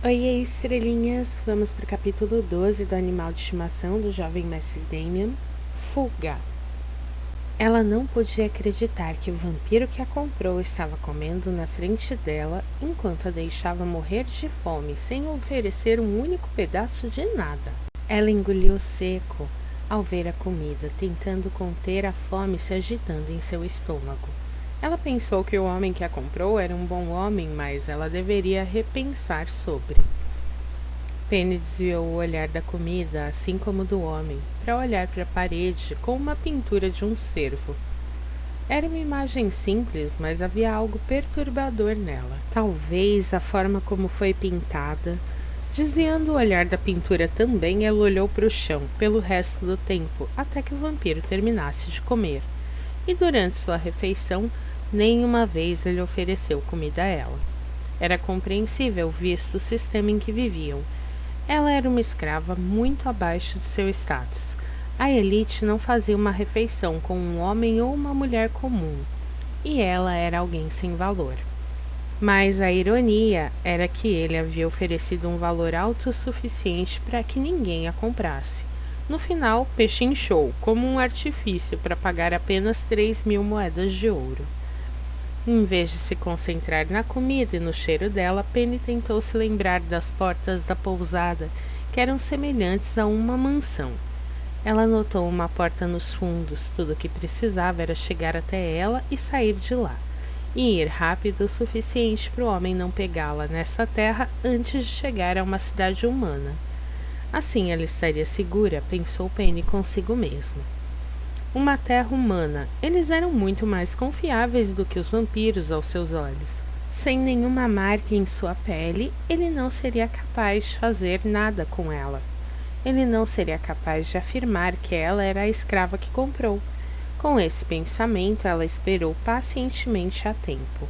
Oiê, estrelinhas! Vamos para o capítulo 12 do Animal de Estimação do jovem mestre Damian, Fuga. Ela não podia acreditar que o vampiro que a comprou estava comendo na frente dela enquanto a deixava morrer de fome sem oferecer um único pedaço de nada. Ela engoliu seco ao ver a comida, tentando conter a fome se agitando em seu estômago. Ela pensou que o homem que a comprou era um bom homem, mas ela deveria repensar sobre. Penny desviou o olhar da comida, assim como do homem, para olhar para a parede com uma pintura de um cervo. Era uma imagem simples, mas havia algo perturbador nela. Talvez a forma como foi pintada. Desviando o olhar da pintura também, ela olhou para o chão pelo resto do tempo, até que o vampiro terminasse de comer. E durante sua refeição, nenhuma vez ele ofereceu comida a ela. Era compreensível, visto o sistema em que viviam. Ela era uma escrava muito abaixo de seu status. A elite não fazia uma refeição com um homem ou uma mulher comum, e ela era alguém sem valor. Mas a ironia era que ele havia oferecido um valor alto o suficiente para que ninguém a comprasse. No final, pechinchou como um artifício para pagar apenas 3.000 moedas de ouro. Em vez de se concentrar na comida e no cheiro dela, Penny tentou se lembrar das portas da pousada, que eram semelhantes a uma mansão. Ela notou uma porta nos fundos. Tudo o que precisava era chegar até ela e sair de lá, e ir rápido o suficiente para o homem não pegá-la nesta terra antes de chegar a uma cidade humana. Assim ela estaria segura, pensou Penny consigo mesma. Uma terra humana. Eles eram muito mais confiáveis do que os vampiros aos seus olhos. Sem nenhuma marca em sua pele, ele não seria capaz de fazer nada com ela. Ele não seria capaz de afirmar que ela era a escrava que comprou. Com esse pensamento, ela esperou pacientemente a tempo.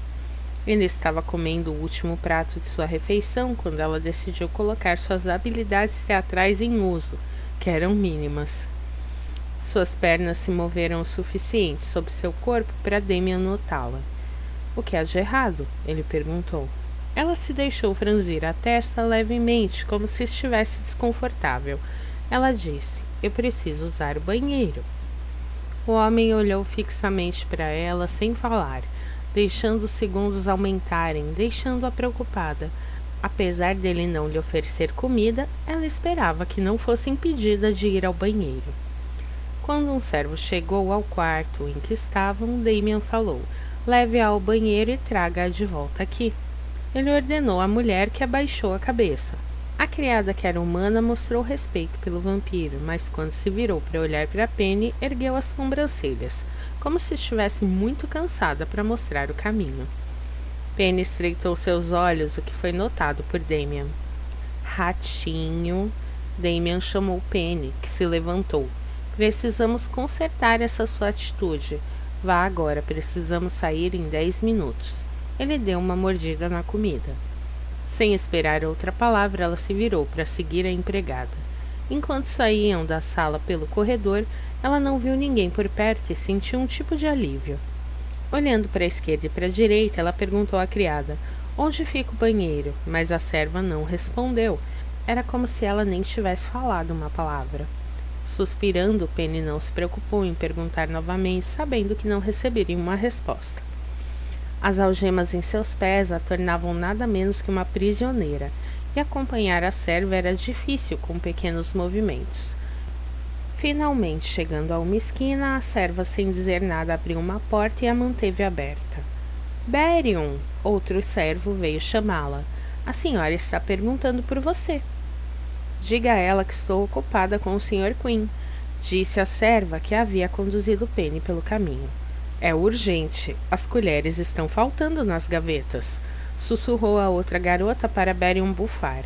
Ele estava comendo o último prato de sua refeição quando ela decidiu colocar suas habilidades teatrais em uso, que eram mínimas. Suas pernas se moveram o suficiente sobre seu corpo para Damian notá-la. O que há de errado? Ele perguntou. Ela se deixou franzir a testa levemente, como se estivesse desconfortável. Ela disse, eu preciso usar o banheiro. O homem olhou fixamente para ela sem falar, deixando os segundos aumentarem, deixando-a preocupada. Apesar dele não lhe oferecer comida, ela esperava que não fosse impedida de ir ao banheiro. Quando um servo chegou ao quarto em que estavam, Damian falou, leve-a ao banheiro e traga-a de volta aqui. Ele ordenou à mulher que abaixou a cabeça. A criada, que era humana, mostrou respeito pelo vampiro, mas quando se virou para olhar para Penny, ergueu as sobrancelhas, como se estivesse muito cansada para mostrar o caminho. Penny estreitou seus olhos, o que foi notado por Damian. Ratinho! Damian chamou Penny, que se levantou. Precisamos consertar essa sua atitude. Vá agora, precisamos sair em 10 minutos. Ele deu uma mordida na comida. Sem esperar outra palavra, ela se virou para seguir a empregada. Enquanto saíam da sala pelo corredor, ela não viu ninguém por perto e sentiu um tipo de alívio. Olhando para a esquerda e para a direita, ela perguntou à criada, onde fica o banheiro? Mas a serva não respondeu. Era como se ela nem tivesse falado uma palavra. Suspirando, Penny não se preocupou em perguntar novamente, sabendo que não receberia uma resposta. As algemas em seus pés a tornavam nada menos que uma prisioneira, e acompanhar a serva era difícil com pequenos movimentos. Finalmente, chegando a uma esquina, a serva, sem dizer nada, abriu uma porta e a manteve aberta. Berion! Outro servo veio chamá-la. A senhora está perguntando por você. Diga a ela que estou ocupada com o Sr. Quinn, disse a serva que havia conduzido Penny pelo caminho. É urgente, as colheres estão faltando nas gavetas, sussurrou a outra garota para Berion bufar.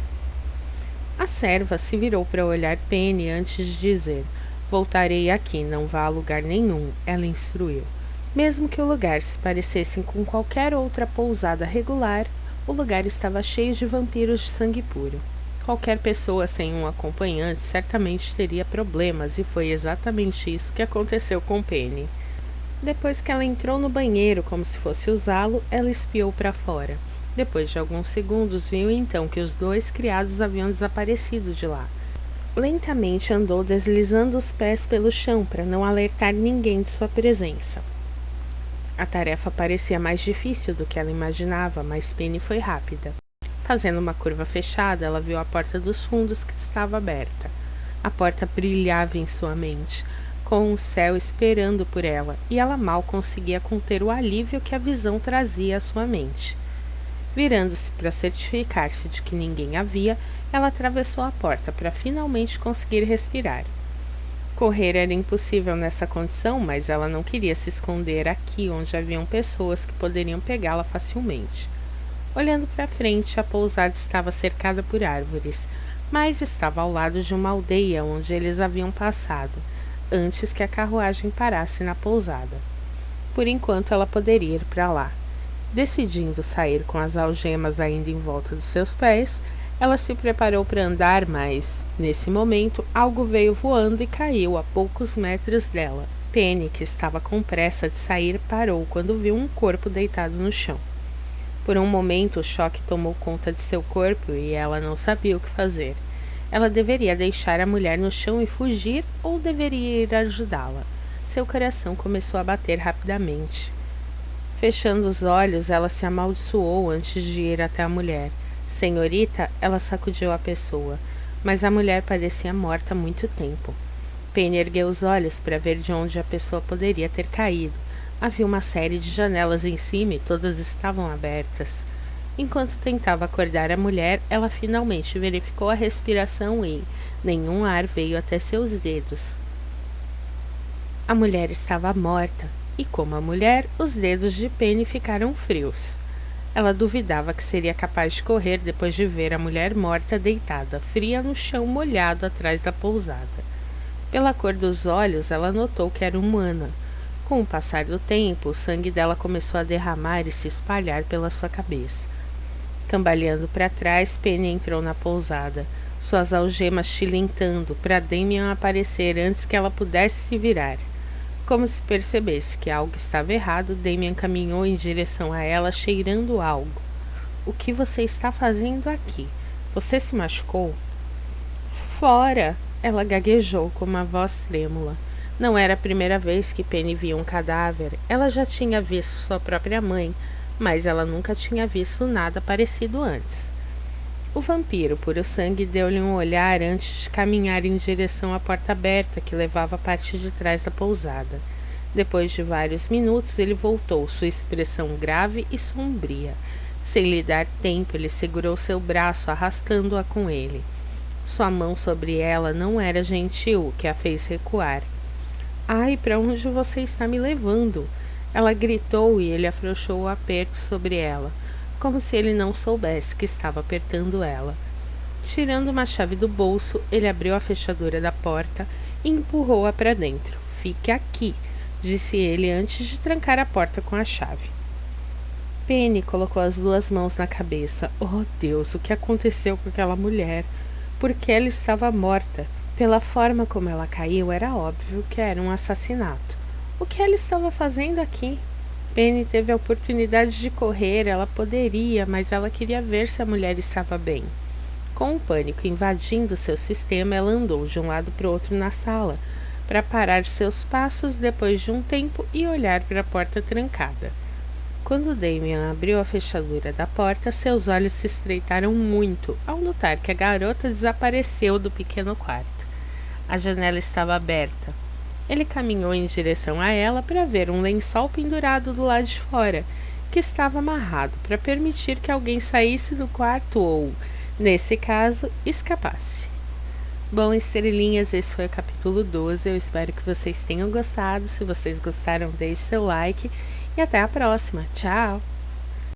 A serva se virou para olhar Penny antes de dizer, voltarei aqui, não vá a lugar nenhum, ela instruiu. Mesmo que o lugar se parecesse com qualquer outra pousada regular, o lugar estava cheio de vampiros de sangue puro. Qualquer pessoa sem um acompanhante certamente teria problemas e foi exatamente isso que aconteceu com Penny. Depois que ela entrou no banheiro como se fosse usá-lo, ela espiou para fora. Depois de alguns segundos, viu então que os 2 criados haviam desaparecido de lá. Lentamente andou deslizando os pés pelo chão para não alertar ninguém de sua presença. A tarefa parecia mais difícil do que ela imaginava, mas Penny foi rápida. Fazendo uma curva fechada, ela viu a porta dos fundos que estava aberta. A porta brilhava em sua mente, com o céu esperando por ela, e ela mal conseguia conter o alívio que a visão trazia à sua mente. Virando-se para certificar-se de que ninguém havia, ela atravessou a porta para finalmente conseguir respirar. Correr era impossível nessa condição, mas ela não queria se esconder aqui onde haviam pessoas que poderiam pegá-la facilmente. Olhando para frente, a pousada estava cercada por árvores, mas estava ao lado de uma aldeia onde eles haviam passado, antes que a carruagem parasse na pousada. Por enquanto, ela poderia ir para lá. Decidindo sair com as algemas ainda em volta dos seus pés, ela se preparou para andar, mas, nesse momento, algo veio voando e caiu a poucos metros dela. Penny, que estava com pressa de sair, parou quando viu um corpo deitado no chão. Por um momento, o choque tomou conta de seu corpo e ela não sabia o que fazer. Ela deveria deixar a mulher no chão e fugir ou deveria ir ajudá-la? Seu coração começou a bater rapidamente. Fechando os olhos, ela se amaldiçoou antes de ir até a mulher. Senhorita, ela sacudiu a pessoa, mas a mulher parecia morta há muito tempo. Penny ergueu os olhos para ver de onde a pessoa poderia ter caído. Havia uma série de janelas em cima e todas estavam abertas. Enquanto tentava acordar a mulher, ela finalmente verificou a respiração e nenhum ar veio até seus dedos. A mulher estava morta, e como a mulher, os dedos de Penny ficaram frios. Ela duvidava que seria capaz de correr depois de ver a mulher morta deitada, fria no chão molhado atrás da pousada. Pela cor dos olhos, ela notou que era humana. Com o passar do tempo, o sangue dela começou a derramar e se espalhar pela sua cabeça. Cambaleando para trás, Penny entrou na pousada, suas algemas tilintando para Damien aparecer antes que ela pudesse se virar. Como se percebesse que algo estava errado, Damien caminhou em direção a ela, cheirando algo. — O que você está fazendo aqui? Você se machucou? Fora! Ela gaguejou com uma voz trêmula. Não era a primeira vez que Penny via um cadáver. Ela já tinha visto sua própria mãe, mas ela nunca tinha visto nada parecido antes. O vampiro puro sangue deu-lhe um olhar antes de caminhar em direção à porta aberta que levava à parte de trás da pousada. Depois de vários minutos, ele voltou, sua expressão grave e sombria. Sem lhe dar tempo, ele segurou seu braço, arrastando-a com ele. Sua mão sobre ela não era gentil, o que a fez recuar. — Ai, para onde você está me levando? Ela gritou e ele afrouxou o aperto sobre ela, como se ele não soubesse que estava apertando ela. Tirando uma chave do bolso, ele abriu a fechadura da porta e empurrou-a para dentro. — Fique aqui, disse ele antes de trancar a porta com a chave. Penny colocou as 2 mãos na cabeça. Oh, Deus, o que aconteceu com aquela mulher? Por que ela estava morta? Pela forma como ela caiu, era óbvio que era um assassinato. O que ela estava fazendo aqui? Penny teve a oportunidade de correr, ela poderia, mas ela queria ver se a mulher estava bem. Com o pânico invadindo seu sistema, ela andou de um lado para o outro na sala, para parar seus passos depois de um tempo e olhar para a porta trancada. Quando Damien abriu a fechadura da porta, seus olhos se estreitaram muito ao notar que a garota desapareceu do pequeno quarto. A janela estava aberta. Ele caminhou em direção a ela para ver um lençol pendurado do lado de fora, que estava amarrado para permitir que alguém saísse do quarto ou, nesse caso, escapasse. Bom, estrelinhas, esse foi o capítulo 12. Eu espero que vocês tenham gostado. Se vocês gostaram, deixe seu like e até a próxima. Tchau!